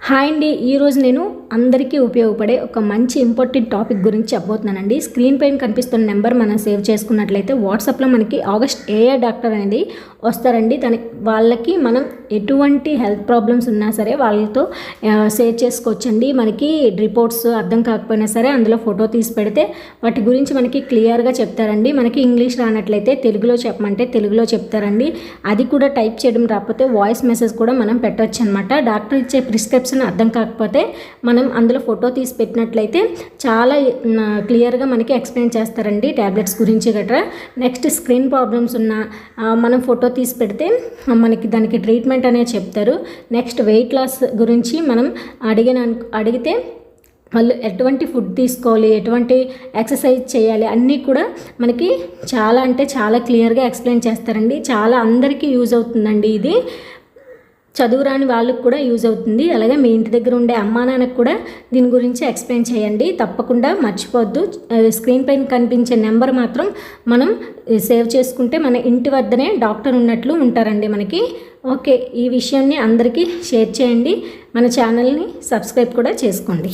Hi అండి, ఈరోజు నేను అందరికీ ఉపయోగపడే ఒక మంచి ఇంపార్టెంట్ టాపిక్ గురించి చెప్పబోతున్నానండి. స్క్రీన్ పైన కనిపిస్తున్న నెంబర్ మనం సేవ్ చేసుకున్నట్లయితే వాట్సాప్లో మనకి ఆగస్ట్ ఏఏ డాక్టర్ అనేది వస్తారండి. వాళ్ళకి మనం ఎటువంటి హెల్త్ ప్రాబ్లమ్స్ ఉన్నా సరే వాళ్ళతో షేర్ చేసుకోవచ్చండి. మనకి రిపోర్ట్స్ అర్థం కాకపోయినా సరే అందులో ఫోటో తీసి పెడితే వాటి గురించి మనకి క్లియర్గా చెప్తారండి. మనకి ఇంగ్లీష్ రానట్లయితే తెలుగులో చెప్పమంటే తెలుగులో చెప్తారండి. అది కూడా టైప్ చేయడం రాకపోతే వాయిస్ మెసేజ్ కూడా మనం పెట్టవచ్చు అనమాట. డాక్టర్ ఇచ్చే ప్రిస్క్రిప్షన్ అర్థం కాకపోతే మనం అందులో ఫోటో తీసి పెట్టినట్లయితే చాలా క్లియర్గా మనకి ఎక్స్ప్లెయిన్ చేస్తారండి ట్యాబ్లెట్స్ గురించి గట్రా. నెక్స్ట్ స్క్రీన్ ప్రాబ్లమ్స్ ఉన్న మనం ఫోటో తీసి పెడితే మనకి దానికి ట్రీట్మెంట్ అనేది చెప్తారు. నెక్స్ట్ వెయిట్ లాస్ గురించి మనం అడిగితే వాళ్ళు ఎటువంటి ఫుడ్ తీసుకోవాలి, ఎటువంటి ఎక్సర్సైజ్ చేయాలి అన్నీ కూడా మనకి చాలా అంటే చాలా క్లియర్గా ఎక్స్ప్లెయిన్ చేస్తారండి. చాలా అందరికీ యూజ్ అవుతుందండి. ఇది చదువురాని వాళ్ళకు కూడా యూజ్ అవుతుంది. అలాగే మీ ఇంటి దగ్గర ఉండే అమ్మా నాన్నకు కూడా దీని గురించి ఎక్స్ప్లెయిన్ చేయండి. తప్పకుండా మర్చిపోద్దు. స్క్రీన్ పైన కనిపించే నెంబర్ మాత్రం మనం సేవ్ చేసుకుంటే మన ఇంటి వద్దనే డాక్టర్ ఉన్నట్లు ఉంటారండి మనకి. ఓకే, ఈ విషయాన్ని అందరికీ షేర్ చేయండి. మన ఛానల్ని సబ్స్క్రైబ్ కూడా చేసుకోండి.